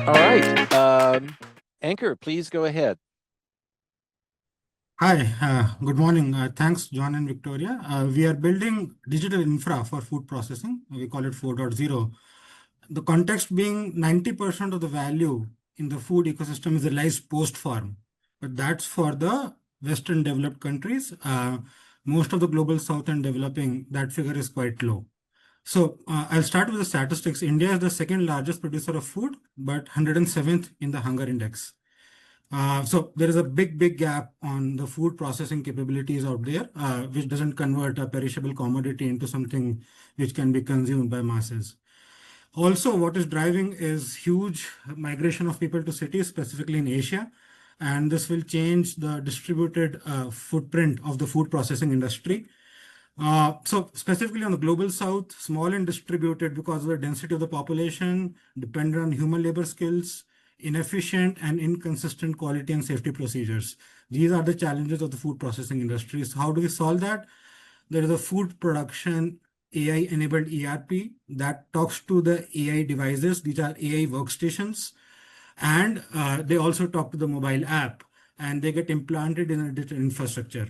All right. Anchor, please go ahead. Hi, good morning. Thanks, John and Victoria. We are building digital infra for food processing. We call it 4.0. The context being 90% of the value in the food ecosystem is realized post-farm, but that's for the Western developed countries. Most of the global South and developing, that figure is quite low. So I'll start with the statistics. India is the second largest producer of food, but 107th in the hunger index. So there is a big gap on the food processing capabilities out there, which doesn't convert a perishable commodity into something which can be consumed by masses. Also, what is driving is huge migration of people to cities, specifically in Asia, and this will change the distributed footprint of the food processing industry. So specifically on the global south, small and distributed because of the density of the population, dependent on human labor skills, inefficient and inconsistent quality and safety procedures. These are the challenges of the food processing industry. So how do we solve that? There is a food production AI-enabled ERP that talks to the AI devices. These are AI workstations. And they also talk to the mobile app and they get implanted in a digital infrastructure.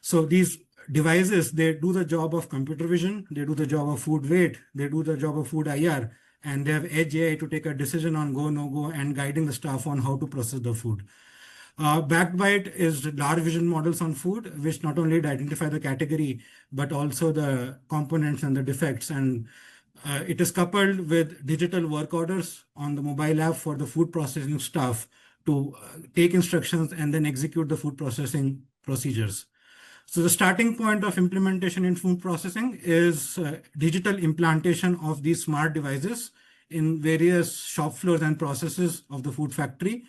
So these devices, they do the job of computer vision, they do the job of food weight, they do the job of food IR, and they have edge AI to take a decision on go, no go, and guiding the staff on how to process the food. Backed by it is large vision models on food, which not only identify the category, but also the components and the defects. And it is coupled with digital work orders on the mobile app for the food processing staff to take instructions and then execute the food processing procedures. So the starting point of implementation in food processing is digital implantation of these smart devices in various shop floors and processes of the food factory.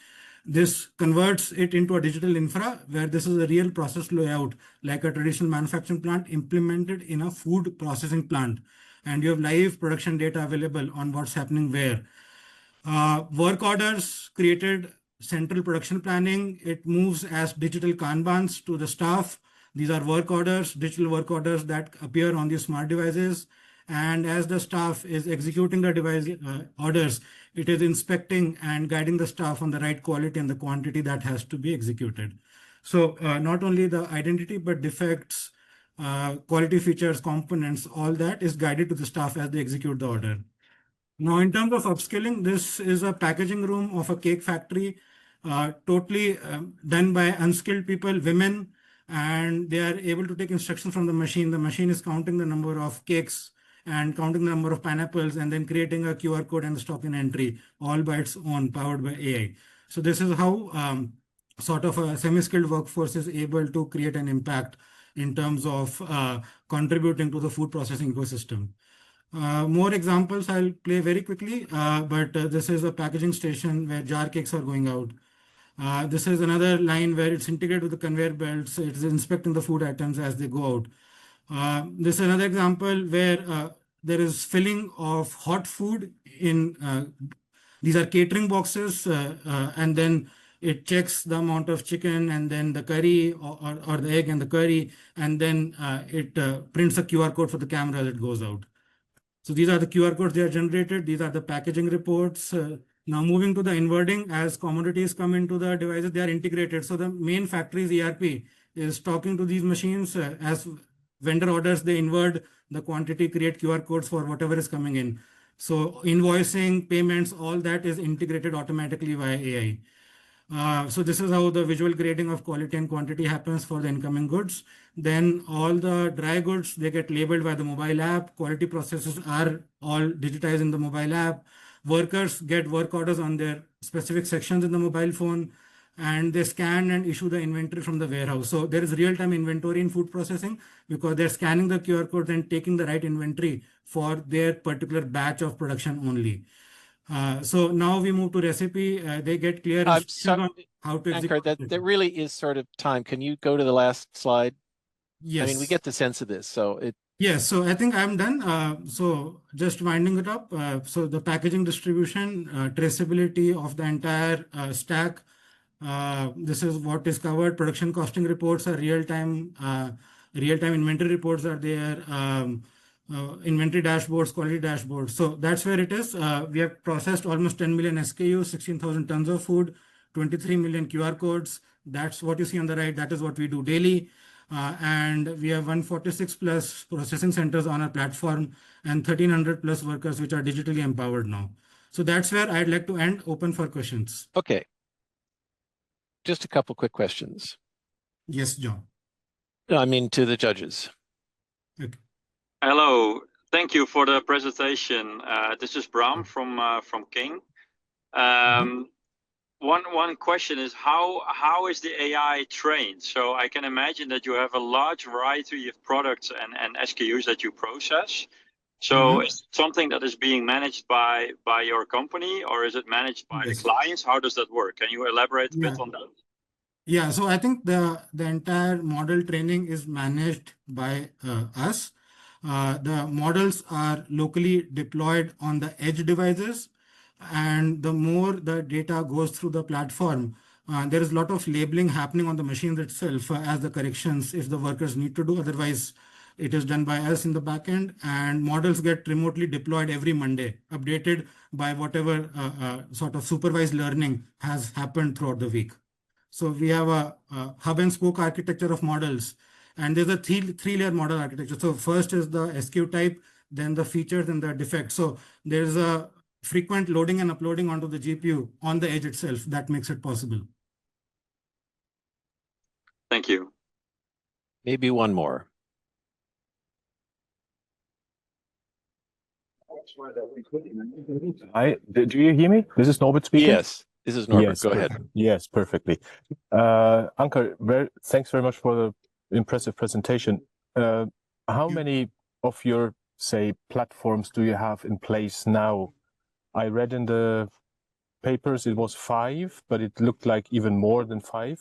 This converts it into a digital infra where this is a real process layout like a traditional manufacturing plant implemented in a food processing plant. And you have live production data available on what's happening where. Work orders created central production planning. It moves as digital Kanbans to the staff. These are work orders, digital work orders that appear on these smart devices. And as the staff is executing the device orders, it is inspecting and guiding the staff on the right quality and the quantity that has to be executed. So not only the identity, but defects, quality features, components, all that is guided to the staff as they execute the order. Now, in terms of upskilling, this is a packaging room of a cake factory, totally done by unskilled people, women, and they are able to take instructions from the machine. The machine is counting the number of cakes and counting the number of pineapples and then creating a QR code and the stock in entry, all by its own, powered by AI. So this is how sort of a semi-skilled workforce is able to create an impact in terms of contributing to the food processing ecosystem. More examples I'll play very quickly, but this is a packaging station where jar cakes are going out. This is another line where it's integrated with the conveyor belts. It's inspecting the food items as they go out. This is another example where there is filling of hot food in these are catering boxes, and then it checks the amount of chicken and then the curry or the egg and the curry, and then it prints a QR code for the camera that goes out. So these are the QR codes they are generated. These are the packaging reports. Now moving to the inwarding, as commodities come into the devices, they are integrated. So the main factory's ERP is talking to these machines as vendor orders, they invert the quantity, create QR codes for whatever is coming in. So invoicing, payments, all that is integrated automatically via AI. So this is how the visual grading of quality and quantity happens for the incoming goods. Then all the dry goods, they get labeled by the mobile app. Quality processes are all digitized in the mobile app. Workers get work orders on their specific sections in the mobile phone, and they scan and issue the inventory from the warehouse. So there is real-time inventory in food processing because they're scanning the QR codes and taking the right inventory for their particular batch of production only. So now we move to recipe. They get clear instructions on how to Anchor, execute. that really is sort of time. Can you go to the last slide? Yes. I mean, we get the sense of this. So it. Yes, so I think I'm done. So just winding it up. So the packaging distribution, traceability of the entire stack. This is what is covered. Production costing reports are real-time. Real-time inventory reports are there. inventory dashboards, quality dashboards. So that's where it is. We have processed almost 10 million SKUs, 16,000 tons of food, 23 million QR codes. That's what you see on the right. That is what we do daily. And we have 146 plus processing centers on our platform and 1,300 plus workers which are digitally empowered now. So that's where I'd like to end, open for questions. Okay. Just a couple quick questions. Yes, John. No, I mean to the judges. Okay. Hello, thank you for the presentation. This is Bram from King. One question is how is the AI trained? So I can imagine that you have a large variety of products and SKUs that you process. So is it something that is being managed by your company, or is it managed by the clients? How does that work? Can you elaborate a bit on that? Yeah, so I think the entire model training is managed by us. The models are locally deployed on the edge devices, and the more the data goes through the platform, there is a lot of labeling happening on the machines itself as the corrections if the workers need to do. Otherwise, it is done by us in the backend, and models get remotely deployed every Monday, updated by whatever sort of supervised learning has happened throughout the week. So we have a hub and spoke architecture of models, and there's a three-layer model architecture. So first is the SKU type, then the features and the defects. So there's a frequent loading and uploading onto the GPU on the edge itself that makes it possible. Thank you. Maybe one more. Hi, do you hear me? This is Norbert speaking. Yes, this is Norbert. Yes, Go ahead. Yes, perfectly. Ankur, thanks very much for the impressive presentation. How many of your, say, platforms do you have in place now? I read in the papers it was 5, but it looked like even more than 5.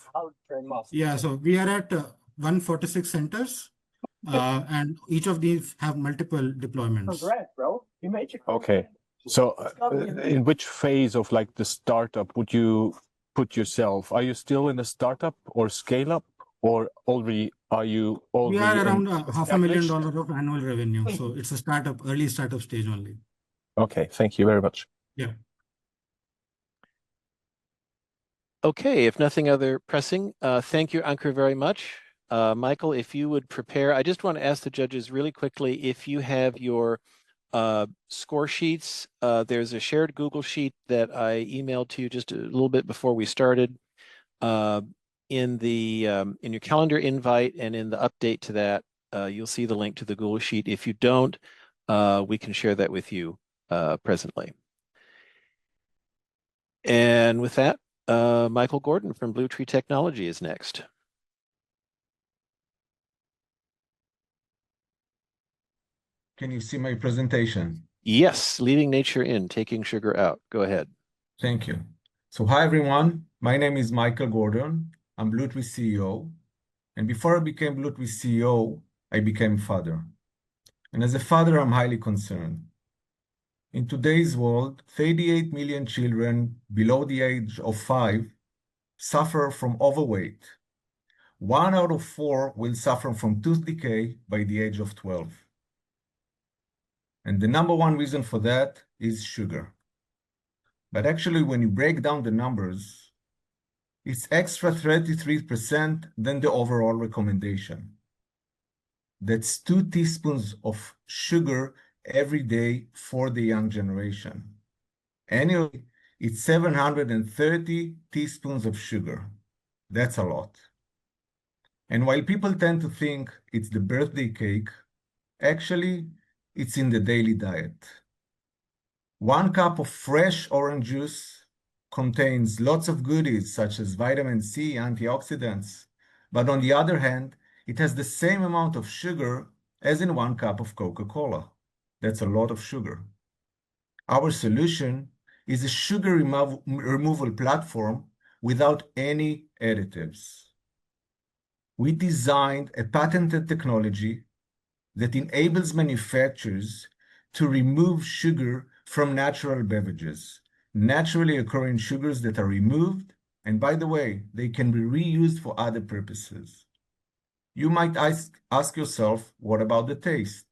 Yeah, so we are at 146 centers, and each of these have multiple deployments. Okay. So in which phase of like the startup would you put yourself? Are you still in the startup or scale up, or already are you already? We are around $500,000 of annual revenue. So it's a startup, early startup stage only. Okay, thank you very much. Yeah. Okay, if nothing other pressing, thank you, Ankur, very much. Michael, if you would prepare, I just want to ask the judges really quickly if you have your score sheets. There's a shared Google sheet that I emailed to you just a little bit before we started. In your calendar invite and in the update to that, you'll see the link to the Google sheet. If you don't, we can share that with you presently. And with that, Michael Gordon from Blue Tree Technology is next. Can you see my presentation? Yes, leaving nature in, taking sugar out. Go ahead. Thank you. So hi, everyone. My name is Michael Gordon. I'm Blue Tree CEO. And before I became Blue Tree CEO, I became a father. And as a father, I'm highly concerned. In today's world, 38 million children below the age of 5 suffer from overweight. 1 out of 4 will suffer from tooth decay by the age of 12. And the number one reason for that is sugar. But actually, when you break down the numbers, it's extra 33% than the overall recommendation. That's 2 teaspoons of sugar every day for the young generation. Annually, it's 730 teaspoons of sugar. That's a lot. And while people tend to think it's the birthday cake, actually, it's in the daily diet. 1 cup of fresh orange juice contains lots of goodies such as vitamin C, antioxidants, but on the other hand, it has the same amount of sugar as in 1 cup of Coca-Cola. That's a lot of sugar. Our solution is a sugar removal platform without any additives. We designed a patented technology that enables manufacturers to remove sugar from natural beverages, naturally occurring sugars that are removed, and by the way, they can be reused for other purposes. You might ask yourself, what about the taste?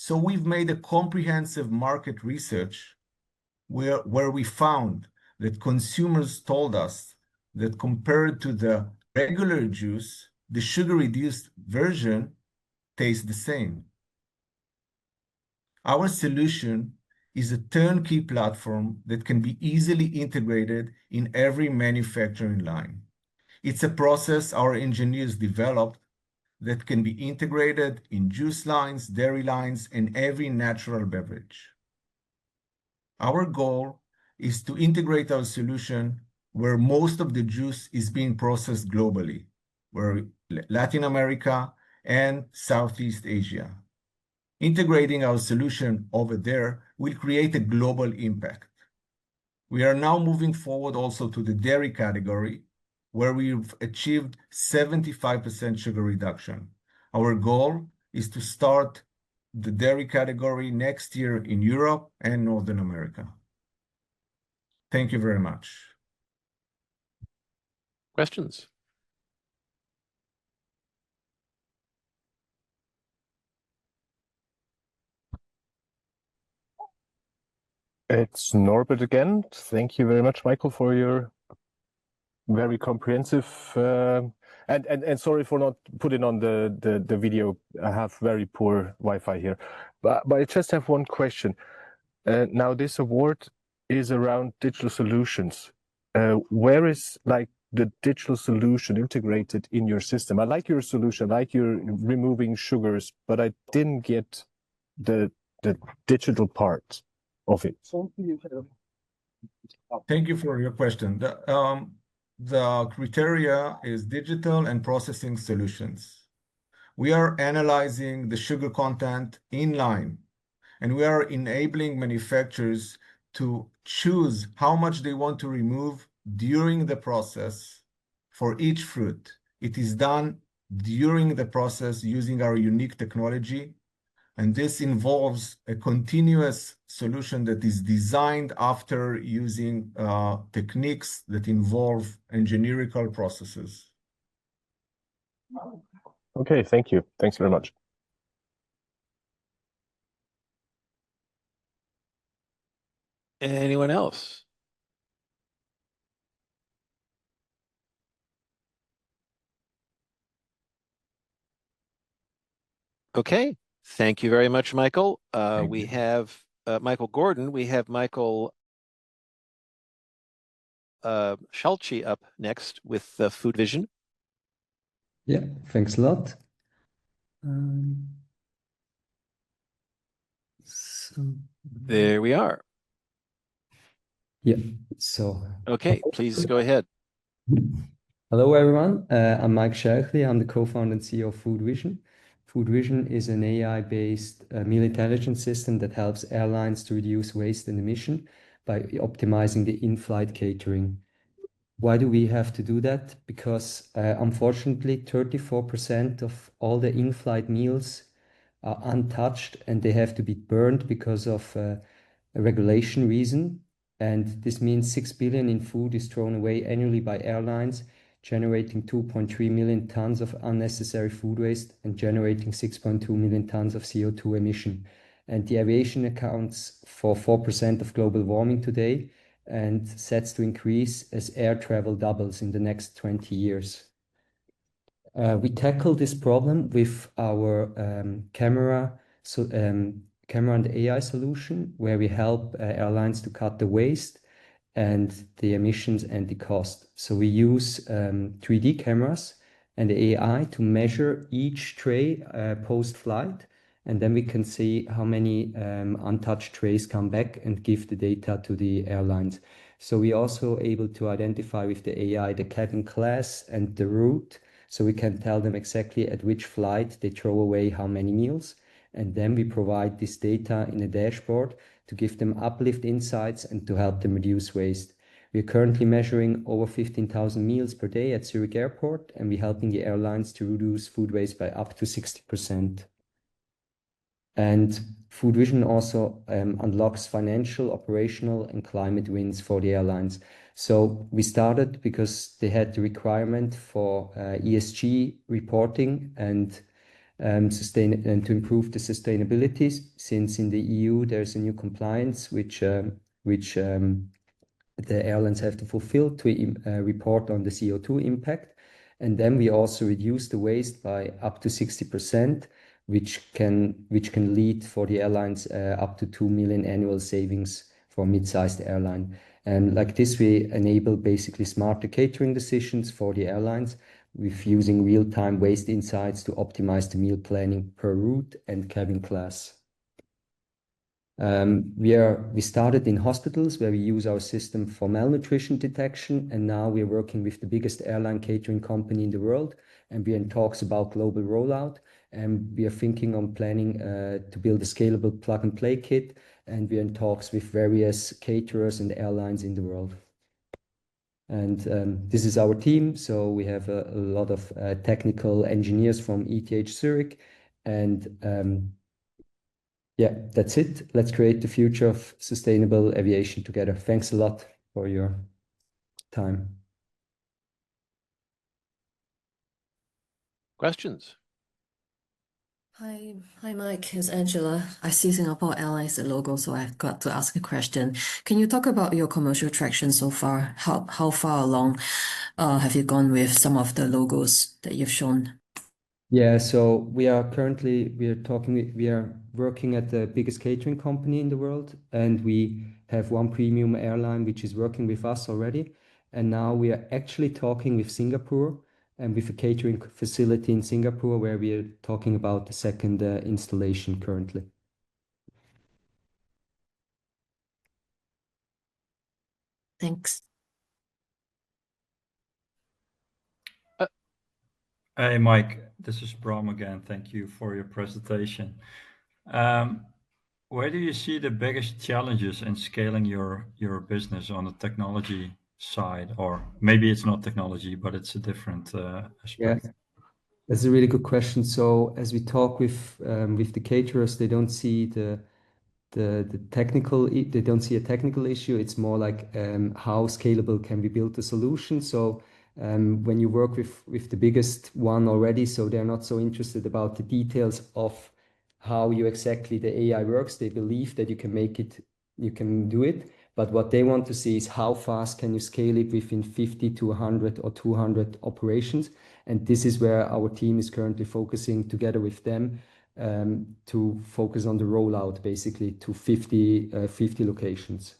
So we've made a comprehensive market research where we found that consumers told us that compared to the regular juice, the sugar-reduced version tastes the same. Our solution is a turnkey platform that can be easily integrated in every manufacturing line. It's a process our engineers developed that can be integrated in juice lines, dairy lines, and every natural beverage. Our goal is to integrate our solution where most of the juice is being processed globally, where Latin America and Southeast Asia. Integrating our solution over there will create a global impact. We are now moving forward also to the dairy category, where we've achieved 75% sugar reduction. Our goal is to start the dairy category next year in Europe and Northern America. Thank you very much. Questions? It's Norbert again. Thank you very much, Michael, for your very comprehensive and sorry for not putting on the video. I have very poor Wi-Fi here, but I just have one question. Now this award is around digital solutions. Where is like the digital solution integrated in your system? I like your solution, I like your removing sugars, but I didn't get the digital part of it. Thank you for your question. The criteria is digital and processing solutions. We are analyzing the sugar content in line, and we are enabling manufacturers to choose how much they want to remove during the process for each fruit. It is done during the process using our unique technology, and this involves a continuous solution that is designed after using techniques that involve engineering processes. Okay, thank you. Thanks very much. Anyone else? Okay, thank you very much, Michael. We have Michael Gordon. We have Michael Schalchi up next with Food Vision. Yeah, thanks a lot. There we are. Yeah, so. Okay, please go ahead. Hello, everyone. I'm Mike Schalchi. I'm the co-founder and CEO of Food Vision. Food Vision is an AI-based meal intelligence system that helps airlines to reduce waste and emission by optimizing the in-flight catering. Why do we have to do that? Because unfortunately, 34% of all the in-flight meals are untouched and they have to be burned because of a regulation reason. And this means 6 billion in food is thrown away annually by airlines, generating 2.3 million tons of unnecessary food waste and generating 6.2 million tons of CO2 emission. And the aviation accounts for 4% of global warming today and sets to increase as air travel doubles in the next 20 years. We tackle this problem with our camera and AI solution, where we help airlines to cut the waste and the emissions and the cost. So we use 3D cameras and AI to measure each tray post-flight, and then we can see how many untouched trays come back and give the data to the airlines. So we're also able to identify with the AI the cabin class and the route, so we can tell them exactly at which flight they throw away how many meals. And then we provide this data in a dashboard to give them uplift insights and to help them reduce waste. We're currently measuring over 15,000 meals per day at Zurich Airport, and we're helping the airlines to reduce food waste by up to 60%. And Food Vision also unlocks financial, operational, and climate wins for the airlines. So we started because they had the requirement for ESG reporting, and sustain and to improve the sustainability, since in the EU there's a new compliance which the airlines have to fulfill to report on the CO2 impact. And then we also reduce the waste by up to 60%, which can lead for the airlines up to 2 million annual savings for a mid-sized airline. And like this, we enable basically smarter catering decisions for the airlines with using real-time waste insights to optimize the meal planning per route and cabin class. We started in hospitals where we use our system for malnutrition detection, and now we're working with the biggest airline catering company in the world, and we're in talks about global rollout, and we are thinking on planning to build a scalable plug-and-play kit, and we're in talks with various caterers and airlines in the world. And this is our team, so we have a lot of technical engineers from ETH Zurich, and yeah, that's it. Let's create the future of sustainable aviation together. Thanks a lot for your time. Questions? Hi, Mike. It's Angela. I see Singapore Airlines the logo, so I've got to ask a question. Can you talk about your commercial traction so far? How far along have you gone with some of the logos that you've shown? Yeah, so we are working at the biggest catering company in the world, and we have one premium airline which is working with us already. And now we are actually talking with Singapore and with a catering facility in Singapore where we are talking about the second installation currently. Thanks. Hey, Mike, this is Bram again. Thank you for your presentation. Where do you see the biggest challenges in scaling your business on the technology side? Or maybe it's not technology, but it's a different aspect. Yeah, that's a really good question. So as we talk with the caterers, they don't see the technical, they don't see a technical issue. It's more like how scalable can we build the solution. So when you work with the biggest one already, so they're not so interested about the details of how exactly the AI works. They believe that you can do it. But what they want to see is how fast can you scale it within 50 to 100 or 200 operations. And this is where our team is currently focusing together with them to focus on the rollout, basically to 50 locations.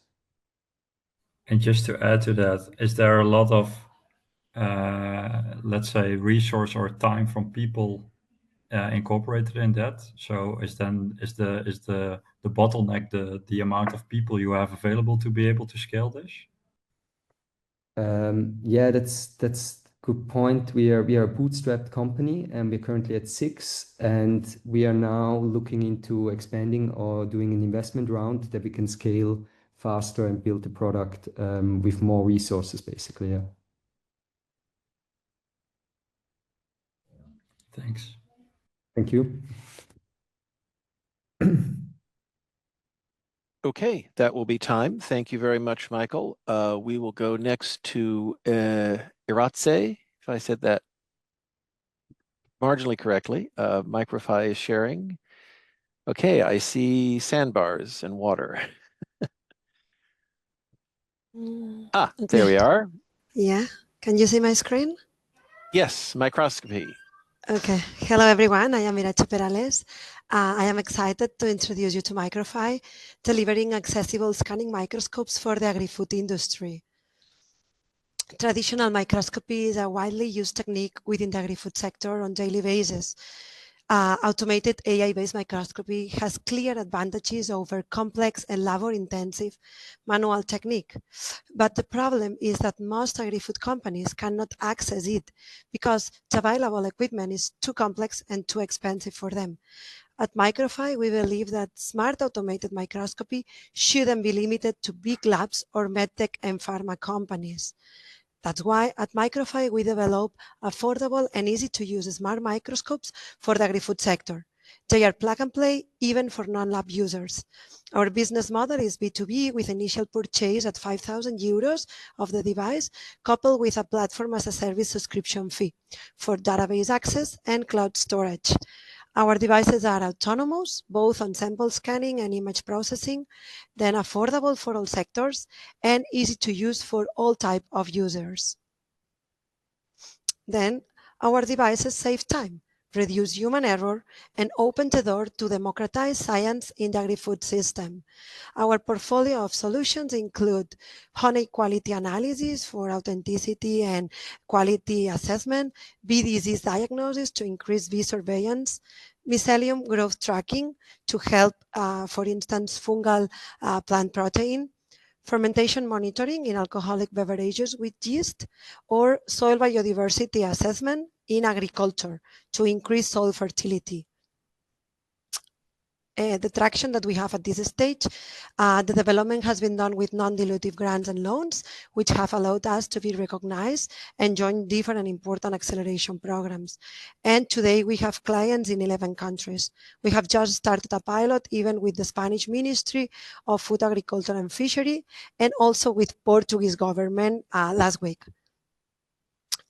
And just to add to that, is there a lot of, let's say, resource or time from people incorporated in that? So is the bottleneck the amount of people you have available to be able to scale this? Yeah, that's good point. We are a bootstrapped company, and we're currently at 6, and we are now looking into expanding or doing an investment round that we can scale faster and build the product with more resources, basically. Yeah. Thanks. Thank you. Okay, that will be time. Thank you very much, Michael. We will go next to Iratze, if I said that marginally correctly. Microfy is sharing. Okay, I see sandbars and water. Okay. There we are. Yeah, can you see my screen? Yes, microscopy. Okay, hello everyone, I am Irache Perales. I am excited to introduce you to Microfy, delivering accessible scanning microscopes for the agri-food industry. Traditional microscopy is a widely used technique within the agri-food sector on a daily basis. Automated AI-based microscopy has clear advantages over complex and labor-intensive manual technique. But the problem is that most agri-food companies cannot access it because the available equipment is too complex and too expensive for them. At Microfy, we believe that smart automated microscopy shouldn't be limited to big labs or medtech and pharma companies. That's why at Microfy, we develop affordable and easy to use smart microscopes for the agri-food sector. They are plug and play even for non-lab users. Our business model is B2B with initial purchase at 5,000 euros of the device, coupled with a platform as a service subscription fee for database access and cloud storage. Our devices are autonomous, both on sample scanning and image processing, then affordable for all sectors, and easy to use for all type of users. Then our devices save time, reduce human error, and open the door to democratize science in the agri-food system. Our portfolio of solutions include honey quality analysis for authenticity and quality assessment, bee disease diagnosis to increase bee surveillance, mycelium growth tracking to help, for instance, fungal plant protein, fermentation monitoring in alcoholic beverages with yeast, or soil biodiversity assessment in agriculture to increase soil fertility. The traction that we have at this stage, the development has been done with non-dilutive grants and loans, which have allowed us to be recognized and join different and important acceleration programs. And today we have clients in 11 countries. We have just started a pilot even with the Spanish Ministry of Food, Agriculture and Fishery, and also with Portuguese government last week.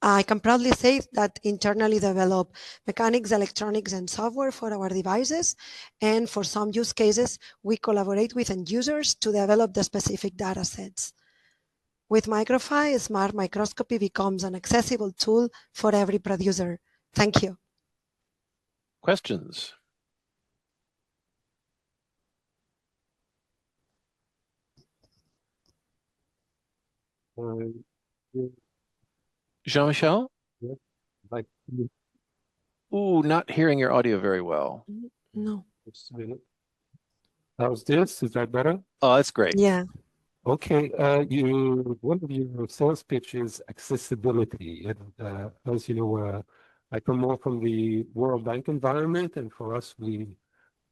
I can proudly say that internally develop mechanics, electronics, and software for our devices. And for some use cases, we collaborate with end users to develop the specific data sets. With Microfy, smart microscopy becomes an accessible tool for every producer. Thank you. Questions? Jean-Michel? Yeah, like, Ooh, not hearing your audio very well. No. just a minute. How's this? Is that better? Oh, that's great. Yeah. Okay, one of your sales pitch is accessibility. And as you know, I come more from the World Bank environment, and for us, we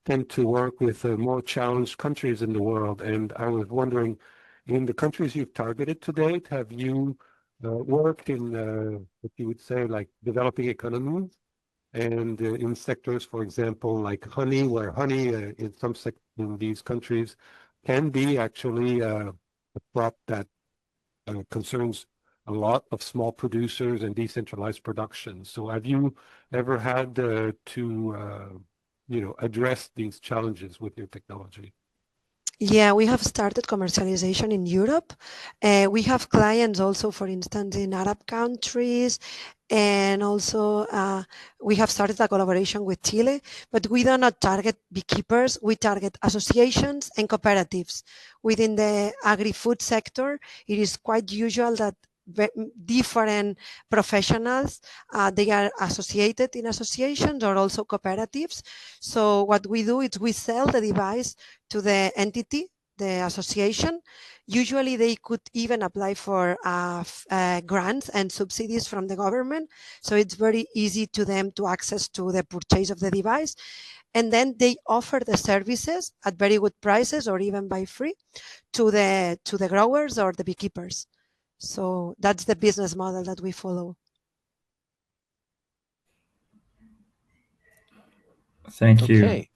tend to work with more challenged countries in the world. And I was wondering, in the countries you've targeted to date, have you worked in what you would say like developing economies, and in sectors, for example, like honey, where honey in some in these countries can be actually a crop that concerns a lot of small producers and decentralized production. So have you ever had to address these challenges with your technology? Yeah, we have started commercialization in Europe. We have clients also, for instance, in Arab countries, and also we have started a collaboration with Chile, but we do not target beekeepers. We target associations and cooperatives. Within the agri-food sector, it is quite usual that different professionals, they are associated in associations or also cooperatives. So what we do is we sell the device to the entity, the association. Usually they could even apply for grants and subsidies from the government. So it's very easy to them to access to the purchase of the device. And then they offer the services at very good prices or even by free to the growers or the beekeepers. So that's the business model that we follow. Thank you. Okay.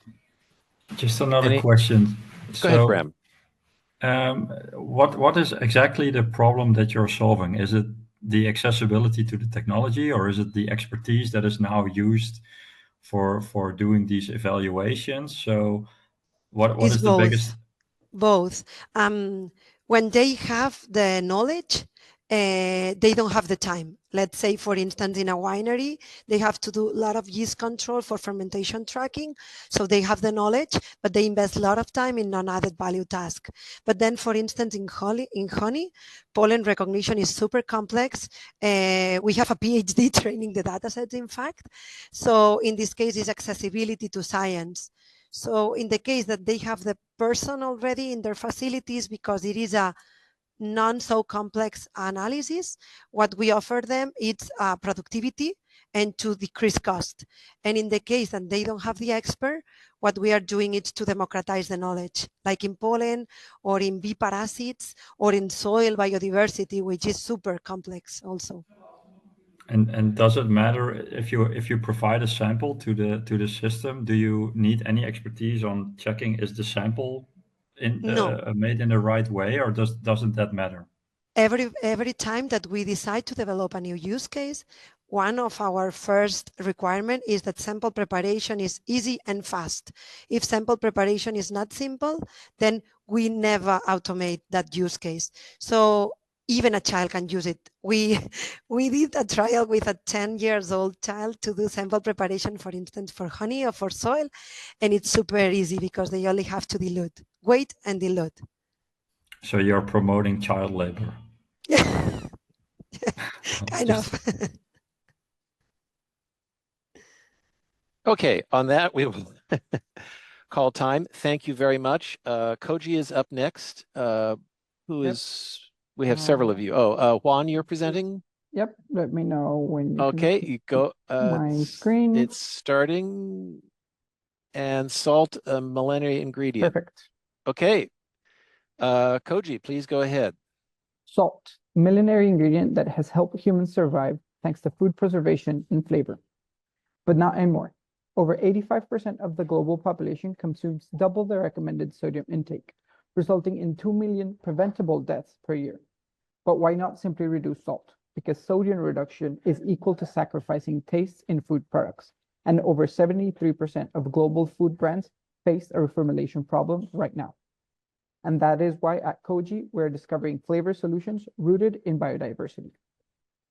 Just another question. Go ahead, Bram. What is exactly the problem that you're solving? Is it the accessibility to the technology, or is it the expertise that is now used for doing these evaluations? So what is the biggest? Both. When they have the knowledge, they don't have the time. Let's say, for instance, in a winery, they have to do a lot of yeast control for fermentation tracking. So they have the knowledge, but they invest a lot of time in non-added value task. But then, for instance, in honey, pollen recognition is super complex. We have a PhD training the datasets, in fact. So in this case, it's accessibility to science. So in the case that they have the person already in their facilities, because it is a non-so complex analysis, what we offer them is productivity and to decrease cost. And in the case that they don't have the expert, what we are doing is to democratize the knowledge, like in pollen or in bee parasites or in soil biodiversity, which is super complex also. And does it matter if you provide a sample to the system? Do you need any expertise on checking is the sample made in the right way, or doesn't that matter? Every time that we decide to develop a new use case, one of our first requirement is that sample preparation is easy and fast. If sample preparation is not simple, then we never automate that use case. So even a child can use it. We did a trial with a 10-year-old child to do sample preparation, for instance, for honey or for soil, and it's super easy because they only have to dilute, wait and dilute. So you're promoting child labor. Kind of. Okay, on that, we will call time. Thank you very much. Koji is up next. Who is, we have several of you. Oh, Juan, you're presenting? Yep, let me know when you Okay, can you go. my screen. It's starting. And salt, a millenary ingredient. Perfect. Okay. Koji, please go ahead. Salt, millenary ingredient that has helped humans survive thanks to food preservation and flavor, but not anymore. Over 85% of the global population consumes double the recommended sodium intake, resulting in 2 million preventable deaths per year. But why not simply reduce salt? Because sodium reduction is equal to sacrificing taste in food products. And over 73% of global food brands face a reformulation problem right now. And that is why at Koji, we're discovering flavor solutions rooted in biodiversity.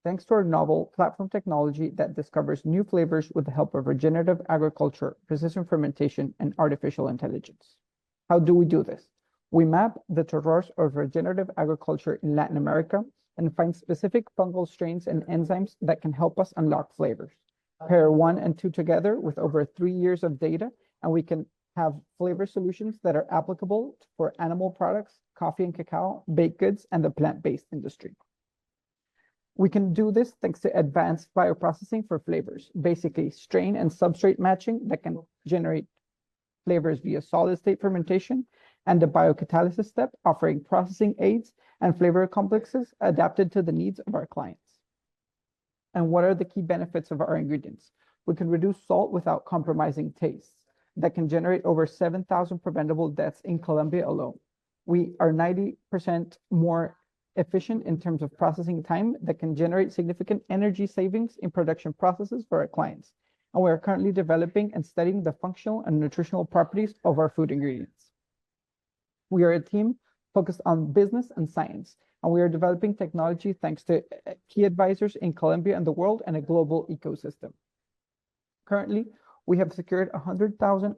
Thanks to our novel platform technology that discovers new flavors with the help of regenerative agriculture, precision fermentation, and artificial intelligence. How do we do this? We map the terroirs of regenerative agriculture in Latin America and find specific fungal strains and enzymes that can help us unlock flavors. Pair 1 and 2 together with over 3 years of data, and we can have flavor solutions that are applicable for animal products, coffee and cacao, baked goods, and the plant-based industry. We can do this thanks to advanced bioprocessing for flavors, basically strain and substrate matching that can generate flavors via solid-state fermentation, and the biocatalysis step offering processing aids and flavor complexes adapted to the needs of our clients. And what are the key benefits of our ingredients? We can reduce salt without compromising taste. That can generate over 7,000 preventable deaths in Colombia alone. We are 90% more efficient in terms of processing time that can generate significant energy savings in production processes for our clients. And we are currently developing and studying the functional and nutritional properties of our food ingredients. We are a team focused on business and science, and we are developing technology thanks to key advisors in Colombia and the world and a global ecosystem. Currently, we have secured 100,000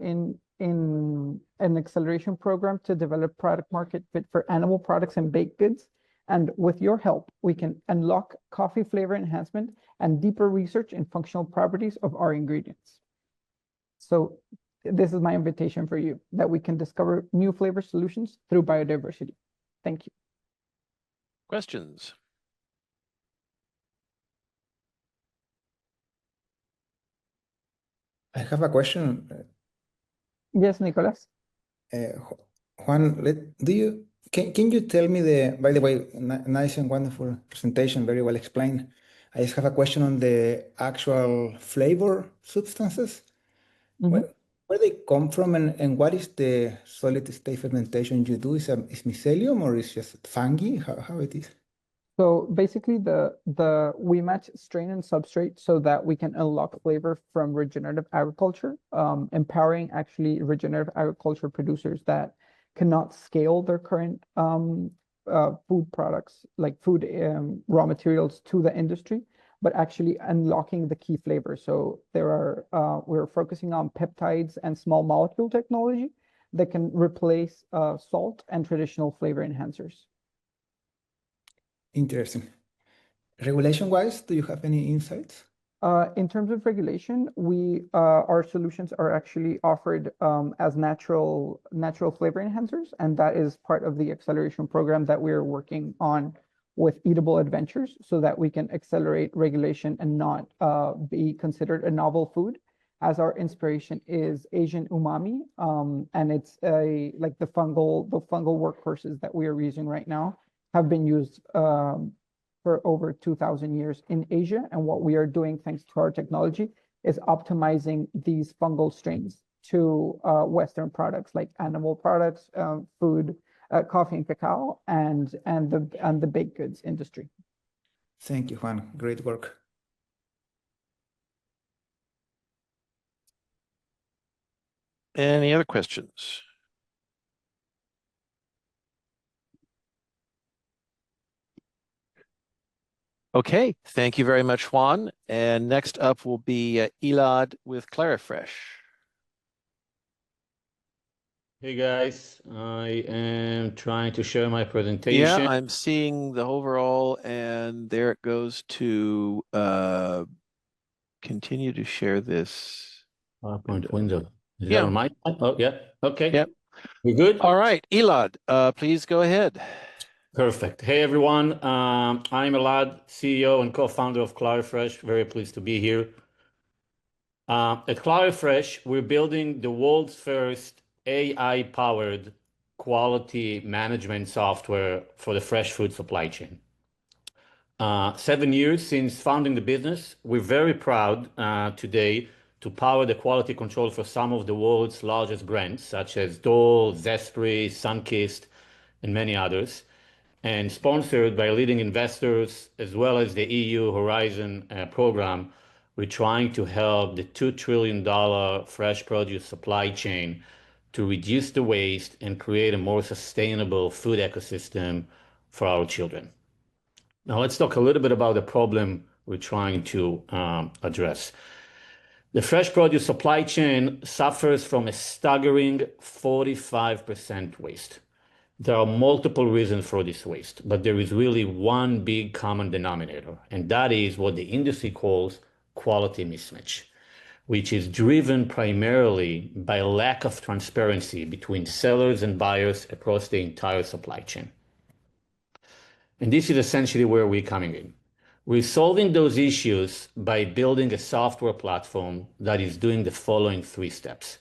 in an acceleration program to develop product market fit for animal products and baked goods. And with your help, we can unlock coffee flavor enhancement and deeper research in functional properties of our ingredients. So this is my invitation for you, that we can discover new flavor solutions through biodiversity. Thank you. Questions? I have a question. Yes, Nicolas. Juan, can you tell me by the way, nice and wonderful presentation, very well explained. I just have a question on the actual flavor substances. Where they come from and what is the solid state fermentation you do? Is mycelium or is just fungi? How it is? So basically we match strain and substrate so that we can unlock flavor from regenerative agriculture, empowering actually regenerative agriculture producers that cannot scale their current food products, like food raw materials to the industry, but actually unlocking the key flavors. So we're focusing on peptides and small molecule technology that can replace salt and traditional flavor enhancers. Interesting. Regulation-wise, do you have any insights? In terms of regulation, our solutions are actually offered as natural flavor enhancers, and that is part of the acceleration program that we're working on with Eatable Adventures, so that we can accelerate regulation and not be considered a novel food, as our inspiration is Asian umami, and it's like the fungal workhorses that we are using right now have been used for over 2,000 years in Asia. And what we are doing, thanks to our technology, is optimizing these fungal strains to Western products like animal products, food, coffee and cacao, and the baked goods industry. Thank you, Juan. Great work. Any other questions? Okay, thank you very much, Juan. And next up will be Elad with Clarifresh. Hey guys, I am trying to share my presentation. Yeah, I'm seeing the overall, and there it goes to continue to share this PowerPoint window. Is Yeah. that on my side? Oh, yeah. Okay. Yep. We good? All right, Elad, please go ahead. Perfect. Hey everyone, I'm Elad, CEO and co-founder of Clarifresh. Very pleased to be here. At Clarifresh, we're building the world's first AI-powered quality management software for the fresh food supply chain. 7 years since founding the business, we're very proud today to power the quality control for some of the world's largest brands, such as Dole, Zespri, Sunkist, and many others, and sponsored by leading investors as well as the EU Horizon program. We're trying to help the $2 trillion fresh produce supply chain to reduce the waste and create a more sustainable food ecosystem for our children. Now let's talk a little bit about the problem we're trying to address. The fresh produce supply chain suffers from a staggering 45% waste. There are multiple reasons for this waste, but there is really one big common denominator, and that is what the industry calls quality mismatch, which is driven primarily by lack of transparency between sellers and buyers across the entire supply chain. And this is essentially where we're coming in. We're solving those issues by building a software platform that is doing the following 3 steps.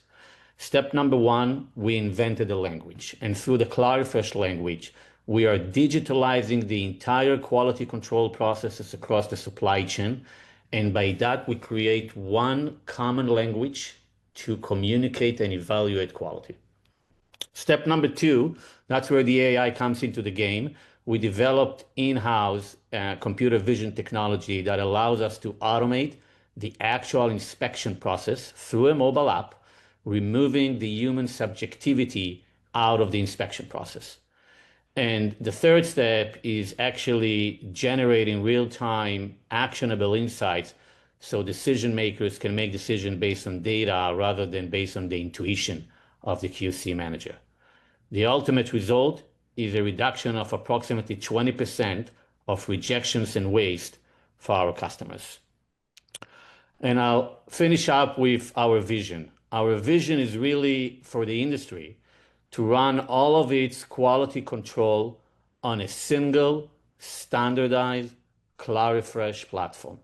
Step number 1, we invented a language. And through the Clarifresh language, we are digitalizing the entire quality control processes across the supply chain. And by that, we create one common language to communicate and evaluate quality. Step number 2, that's where the AI comes into the game. We developed in-house computer vision technology that allows us to automate the actual inspection process through a mobile app, removing the human subjectivity out of the inspection process. And the third step is actually generating real-time actionable insights so decision makers can make decisions based on data rather than based on the intuition of the QC manager. The ultimate result is a reduction of approximately 20% of rejections and waste for our customers. And I'll finish up with our vision. Our vision is really for the industry to run all of its quality control on a single, standardized Clarifresh platform.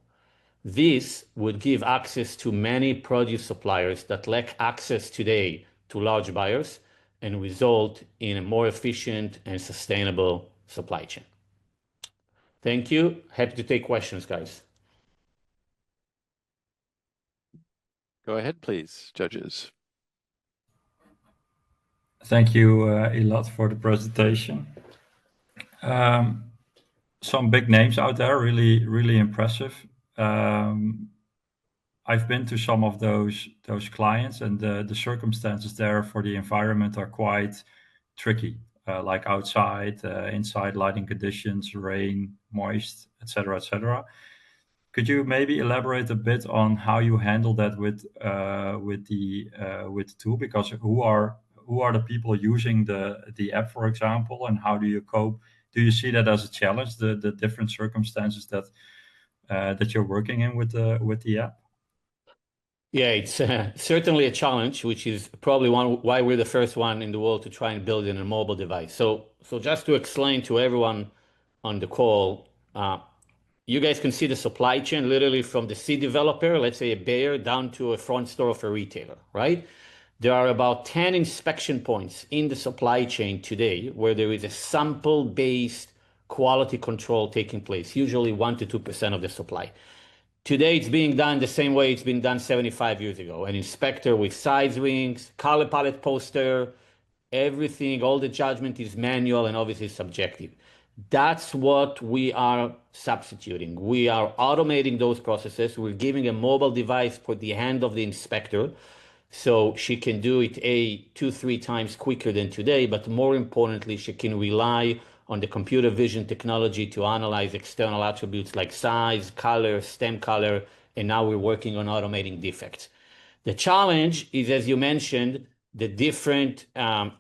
This would give access to many produce suppliers that lack access today to large buyers and result in a more efficient and sustainable supply chain. Thank you. Happy to take questions, guys. Go ahead, please, judges. Thank you, Elad, for the presentation. Some big names out there, really, really impressive. I've been to some of those clients, and the circumstances there for the environment are quite tricky, like outside, inside, lighting conditions, rain, moist, etc., etc. Could you maybe elaborate a bit on how you handle that with the tool? Because who are the people using the app, for example, and how do you cope? Do you see that as a challenge, the different circumstances that you're working in with the app? Yeah, it's certainly a challenge, which is probably why we're the first one in the world to try and build in a mobile device. So just to explain to everyone on the call, you guys can see the supply chain literally from the seed developer, let's say a Bayer, down to a front store of a retailer, right? There are about 10 inspection points in the supply chain today where there is a sample-based quality control taking place, usually 1 to 2% of the supply. Today, it's being done the same way it's been done 75 years ago. An inspector with size rings, color palette poster, everything, all the judgment is manual and obviously subjective. That's what we are substituting. We are automating those processes. We're giving a mobile device for the hand of the inspector So she can do it 2-3 times quicker than today, but more importantly, she can rely on the computer vision technology to analyze external attributes like size, color, stem color, and now we're working on automating defects. The challenge is, as you mentioned, the different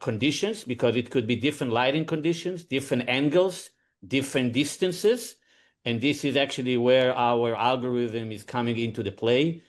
conditions, because it could be different lighting conditions, different angles, different distances. And this is actually where our algorithm is coming into the play.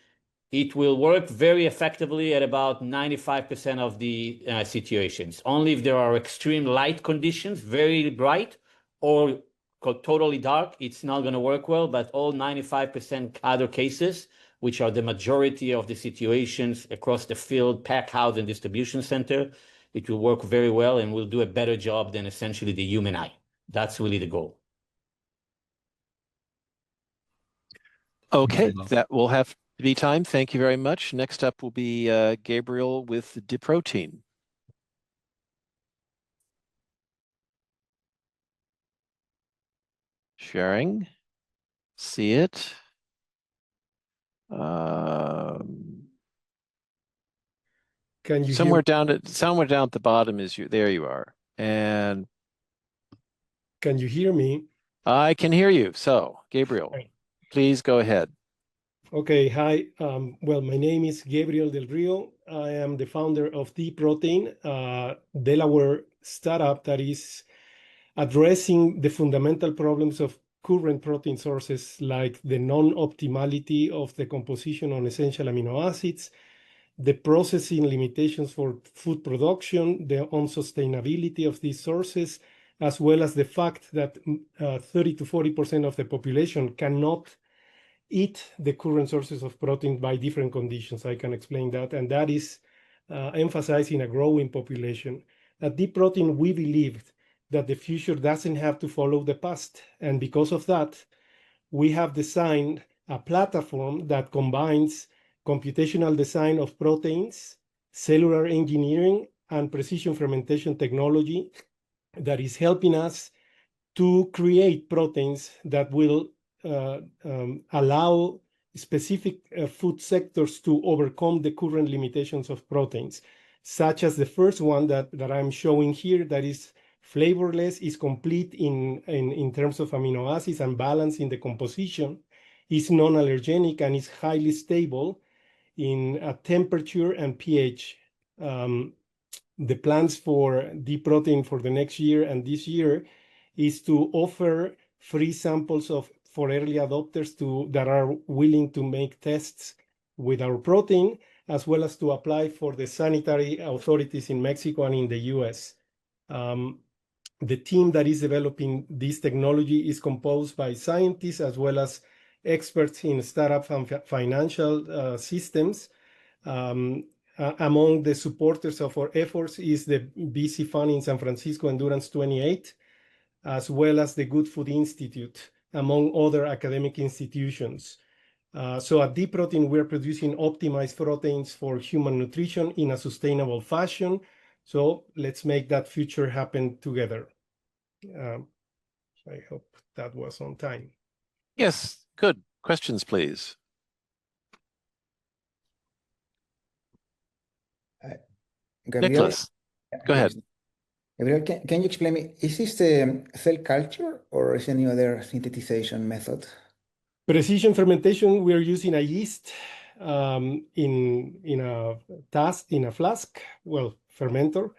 It will work very effectively at about 95% of the situations. Only if there are extreme light conditions, very bright, or totally dark, it's not going to work well. But all 95% other cases, which are the majority of the situations across the field, pack house, and distribution center, it will work very well and will do a better job than essentially the human eye. That's really the goal. Okay, that will have to be time. Thank you very much. Next up will be Gabriel with Diprotein. Sharing. See it. Can you somewhere down at the bottom is there you are. And can you hear me? I can hear you. So, Gabriel, please go ahead. Okay, hi. Well, my name is Gabriel Del Rio. I am the founder of Diprotein, Delaware startup that is addressing the fundamental problems of current protein sources, like the non-optimality of the composition on essential amino acids, the processing limitations for food production, the unsustainability of these sources, as well as the fact that 30 to 40% of the population cannot eat the current sources of protein by different conditions. I can explain that. And that is emphasizing a growing population. At Diprotein, we believed that the future doesn't have to follow the past. And because of that, we have designed a platform that combines computational design of proteins, cellular engineering, and precision fermentation technology that is helping us to create proteins that will allow specific food sectors to overcome the current limitations of proteins, such as the first one that I'm showing here, that is flavorless, is complete in terms of amino acids and balance in the composition, is non-allergenic, and is highly stable in a temperature and pH. The plans for Diprotein for the next year and this year is to offer free samples for early adopters that are willing to make tests with our protein, as well as to apply for the sanitary authorities in Mexico and in the US. The team that is developing this technology is composed by scientists as well as experts in startup and financial systems. Among the supporters of our efforts is the BC Fund in San Francisco Endurance 28, as well as the Good Food Institute, among other academic institutions. So at Diprotein, we're producing optimized proteins for human nutrition in a sustainable fashion. So let's make that future happen together. I hope that was on time. Yes, good. Questions, please. Gabriel, Nicholas, go ahead. Gabriel, can you explain me, is this cell culture or is any other synthetization method? Precision fermentation, we're using a yeast in a flask, fermenter,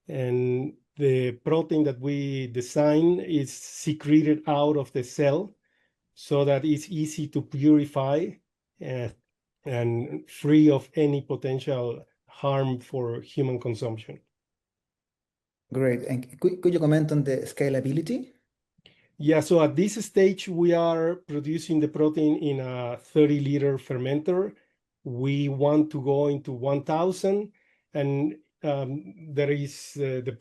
and the protein that we design is secreted out of the cell so that it's easy to purify and free of any potential harm for human consumption. Great. And could you comment on the scalability? Yeah, so at this stage, we are producing the protein in a 30-liter fermenter. We want to go into 1,000, and there is the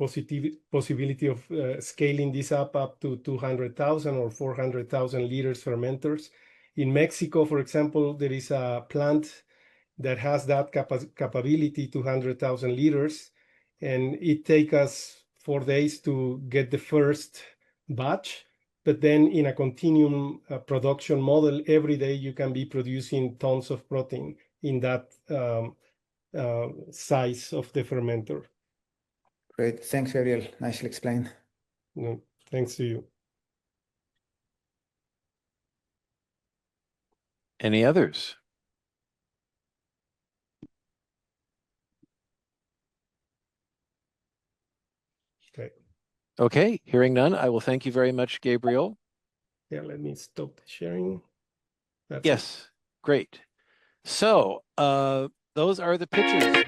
possibility of scaling this up to 200,000 or 400,000 liters fermenters. In Mexico, for example, there is a plant that has that capability, 200,000 liters, and it takes us 4 days to get the first batch. But then in a continuum production model, every day you can be producing tons of protein in that size of the fermenter. Great. Thanks, Gabriel. Nicely explained. No, thanks to you. Any others? Okay. Okay, hearing none, I will thank you very much, Gabriel. Yeah, let me stop the sharing. That's it. Yes, great. So those are the pitches.